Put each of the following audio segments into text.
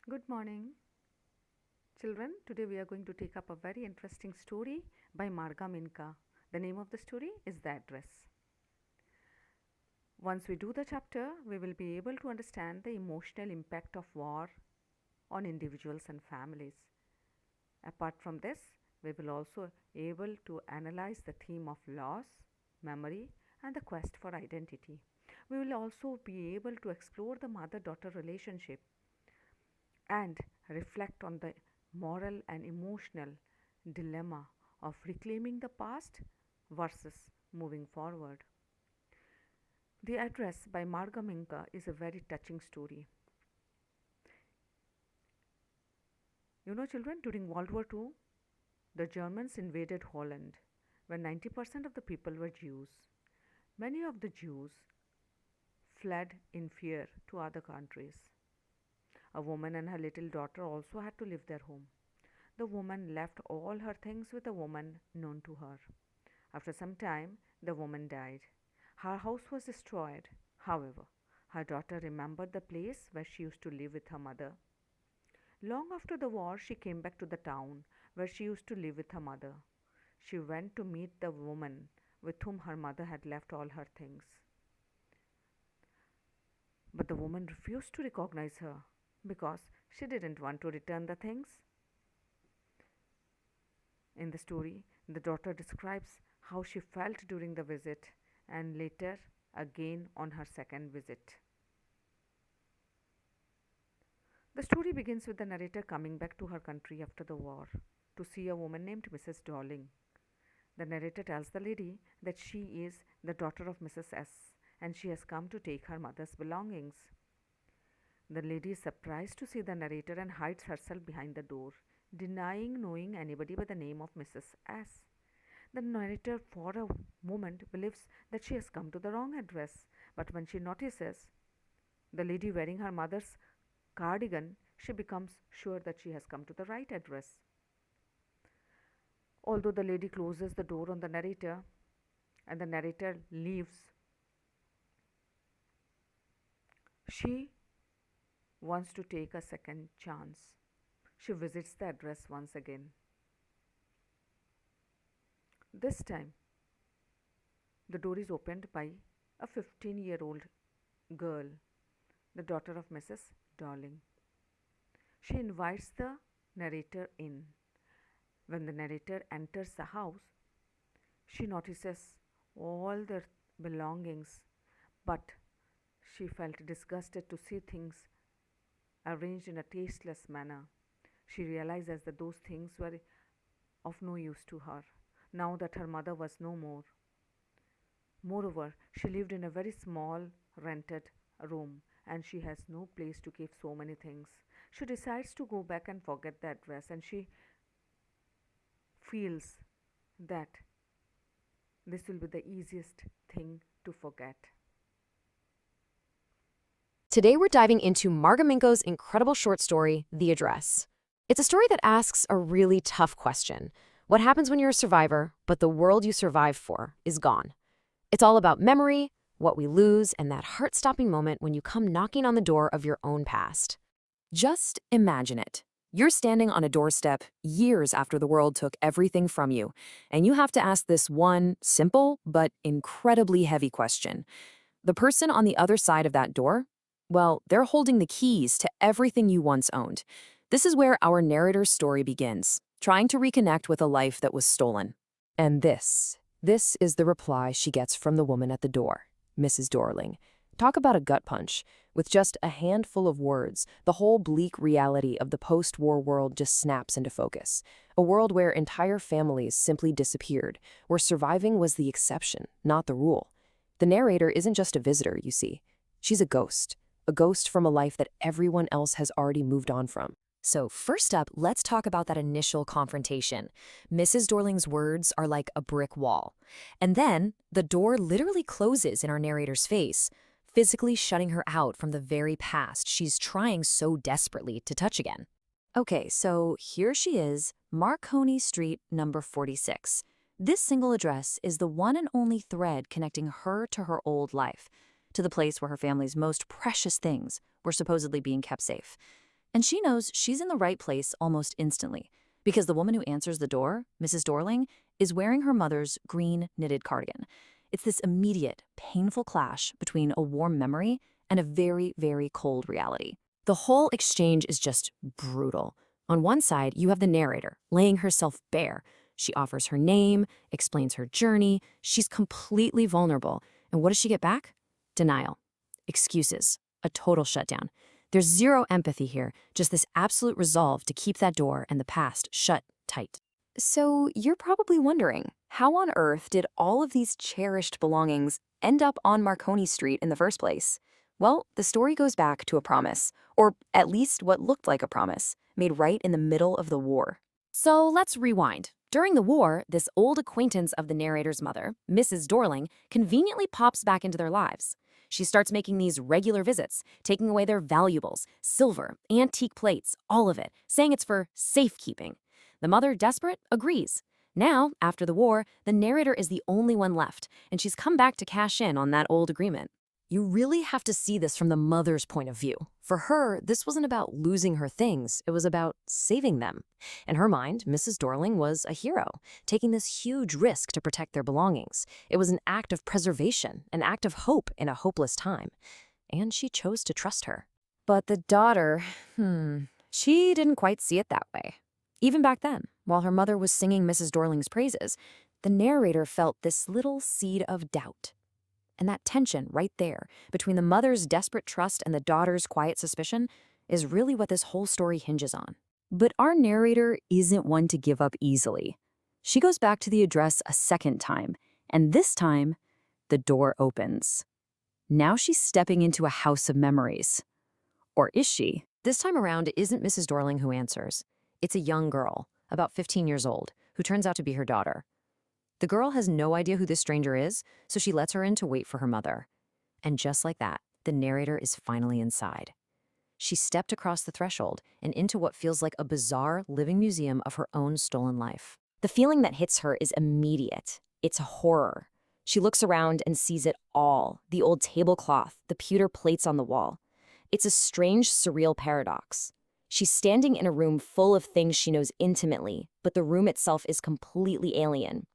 Good morning, children. Today we are going to take up a very interesting story by Marga Minka. The name of the story is The Address. Once we do the chapter, we will be able to understand the emotional impact of war on individuals and families. Apart from this, we will also able to analyze the theme of loss, memory, and the quest for identity. We will also be able to explore the mother-daughter relationship and reflect on the moral and emotional dilemma of reclaiming the past versus moving forward. The Address by Marga Minka is a very touching story. Children, during World War II, the Germans invaded Holland, where 90% of the people were Jews. Many of the Jews fled in fear to other countries. A woman and her little daughter also had to leave their home. The woman left all her things with a woman known to her. After some time, the woman died. Her house was destroyed. However, her daughter remembered the place where she used to live with her mother. Long after the war, she came back to the town where she used to live with her mother. She went to meet the woman with whom her mother had left all her things. But the woman refused to recognize her because she didn't want to return the things. In the story, the daughter describes how she felt during the visit and later again on her second visit. The story begins with the narrator coming back to her country after the war to see a woman named Mrs. Darling. The narrator tells the lady that she is the daughter of Mrs. S and she has come to take her mother's belongings. The lady is surprised to see the narrator and hides herself behind the door, denying knowing anybody by the name of Mrs. S. The narrator, for a moment, believes that she has come to the wrong address, but when she notices the lady wearing her mother's cardigan, she becomes sure that she has come to the right address. Although the lady closes the door on the narrator and the narrator leaves, she wants to take a second chance. She visits the address once again. This time, the door is opened by a 15-year-old girl, the daughter of Mrs. Darling. She invites the narrator in. When the narrator enters the house, she notices all their belongings, but she felt disgusted to see things arranged in a tasteless manner. She realizes that those things were of no use to her, now that her mother was no more. Moreover, she lived in a very small rented room and she has no place to keep so many things. She decides to go back and forget the address, and she feels that this will be the easiest thing to forget. Today we're diving into Marga Minko's incredible short story, The Address. It's a story that asks a really tough question. What happens when you're a survivor, but the world you survived for is gone? It's all about memory, what we lose, and that heart-stopping moment when you come knocking on the door of your own past. Just imagine it. You're standing on a doorstep years after the world took everything from you, and you have to ask this one simple but incredibly heavy question. The person on the other side of that door? Well, they're holding the keys to everything you once owned. This is where our narrator's story begins, trying to reconnect with a life that was stolen. And this is the reply she gets from the woman at the door, Mrs. Darling. Talk about a gut punch. With just a handful of words, the whole bleak reality of the post-war world just snaps into focus. A world where entire families simply disappeared, where surviving was the exception, not the rule. The narrator isn't just a visitor, you see. She's a ghost from a life that everyone else has already moved on from. So first up, let's talk about that initial confrontation. Mrs. Darling's words are like a brick wall. And then the door literally closes in our narrator's face, physically shutting her out from the very past she's trying so desperately to touch again. Okay, so here she is, Marconi Street, number 46. This single address is the one and only thread connecting her to her old life, to the place where her family's most precious things were supposedly being kept safe. And she knows she's in the right place almost instantly, because the woman who answers the door, Mrs. Dorling, is wearing her mother's green knitted cardigan. It's this immediate, painful clash between a warm memory and a very, very cold reality. The whole exchange is just brutal. On one side, you have the narrator laying herself bare. She offers her name, explains her journey. She's completely vulnerable. And what does she get back? Denial. Excuses. A total shutdown. There's zero empathy here, just this absolute resolve to keep that door and the past shut tight. So you're probably wondering, how on earth did all of these cherished belongings end up on Marconi Street in the first place? Well, the story goes back to a promise, or at least what looked like a promise, made right in the middle of the war. So let's rewind. During the war, this old acquaintance of the narrator's mother, Mrs. Dorling, conveniently pops back into their lives. She starts making these regular visits, taking away their valuables, silver, antique plates, all of it, saying it's for safekeeping. The mother, desperate, agrees. Now, after the war, the narrator is the only one left, and she's come back to cash in on that old agreement. You really have to see this from the mother's point of view. For her, this wasn't about losing her things, it was about saving them. In her mind, Mrs. Dorling was a hero, taking this huge risk to protect their belongings. It was an act of preservation, an act of hope in a hopeless time. And she chose to trust her. But the daughter, she didn't quite see it that way. Even back then, while her mother was singing Mrs. Dorling's praises, the narrator felt this little seed of doubt. And that tension right there, between the mother's desperate trust and the daughter's quiet suspicion, is really what this whole story hinges on. But our narrator isn't one to give up easily. She goes back to the address a second time, and this time, the door opens. Now she's stepping into a house of memories. Or is she? This time around, it isn't Mrs. Dorling who answers. It's a young girl, about 15 years old, who turns out to be her daughter. The girl has no idea who this stranger is, so she lets her in to wait for her mother. And just like that, the narrator is finally inside. She stepped across the threshold and into what feels like a bizarre living museum of her own stolen life. The feeling that hits her is immediate. It's horror. She looks around and sees it all, the old tablecloth, the pewter plates on the wall. It's a strange, surreal paradox. She's standing in a room full of things she knows intimately, but the room itself is completely alien.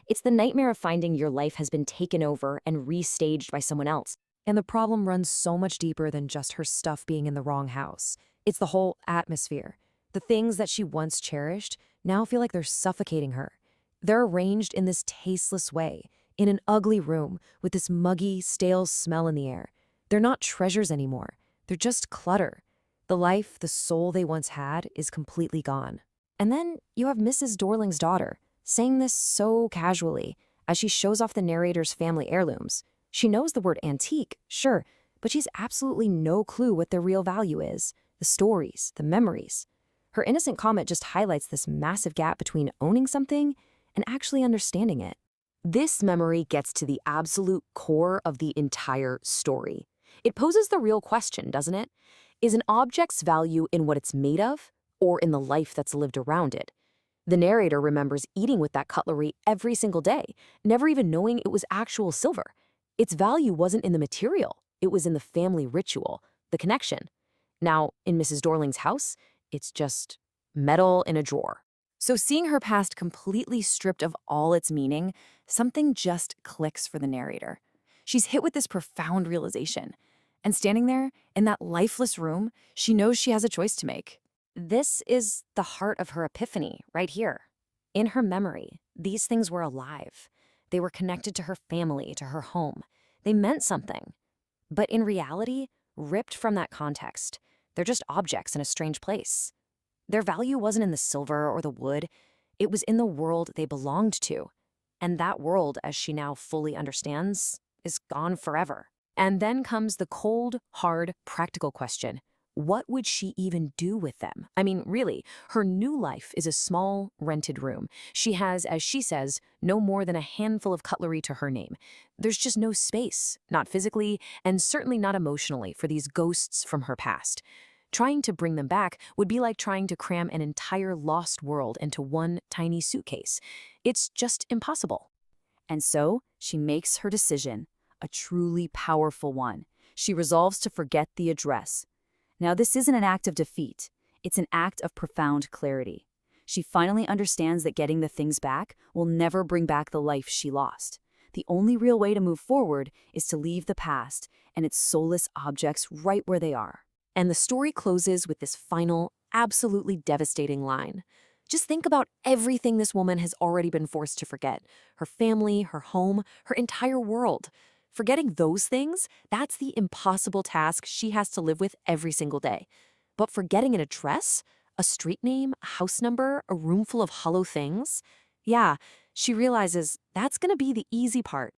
It's the nightmare of finding your life has been taken over and restaged by someone else. And the problem runs so much deeper than just her stuff being in the wrong house. It's the whole atmosphere. The things that she once cherished now feel like they're suffocating her. They're arranged in this tasteless way, in an ugly room with this muggy, stale smell in the air. They're not treasures anymore. They're just clutter. The life, the soul they once had is completely gone. And then you have Mrs. Dorling's daughter, saying this so casually as she shows off the narrator's family heirlooms. She knows the word antique, sure, but she's absolutely no clue what their real value is, the stories, the memories. Her innocent comment just highlights this massive gap between owning something and actually understanding it. This memory gets to the absolute core of the entire story. It poses the real question, doesn't it? Is an object's value in what it's made of, or in the life that's lived around it? The narrator remembers eating with that cutlery every single day, never even knowing it was actual silver. Its value wasn't in the material, it was in the family ritual, the connection. Now, in Mrs. Dorling's house, it's just metal in a drawer. So seeing her past completely stripped of all its meaning, something just clicks for the narrator. She's hit with this profound realization. And standing there, in that lifeless room, she knows she has a choice to make. This is the heart of her epiphany, right here. In her memory, these things were alive. They were connected to her family, to her home. They meant something. But in reality, ripped from that context, they're just objects in a strange place. Their value wasn't in the silver or the wood. It was in the world they belonged to. And that world, as she now fully understands, is gone forever. And then comes the cold, hard, practical question. What would she even do with them? I mean, really, her new life is a small, rented room. She has, as she says, no more than a handful of cutlery to her name. There's just no space, not physically, and certainly not emotionally, for these ghosts from her past. Trying to bring them back would be like trying to cram an entire lost world into one tiny suitcase. It's just impossible. And so, she makes her decision, a truly powerful one. She resolves to forget the address. Now, this isn't an act of defeat. It's an act of profound clarity. She finally understands that getting the things back will never bring back the life she lost. The only real way to move forward is to leave the past and its soulless objects right where they are. And the story closes with this final, absolutely devastating line. Just think about everything this woman has already been forced to forget. Her family, her home, her entire world. Forgetting those things, that's the impossible task she has to live with every single day. But forgetting an address, a street name, a house number, a room full of hollow things? Yeah, she realizes that's gonna be the easy part.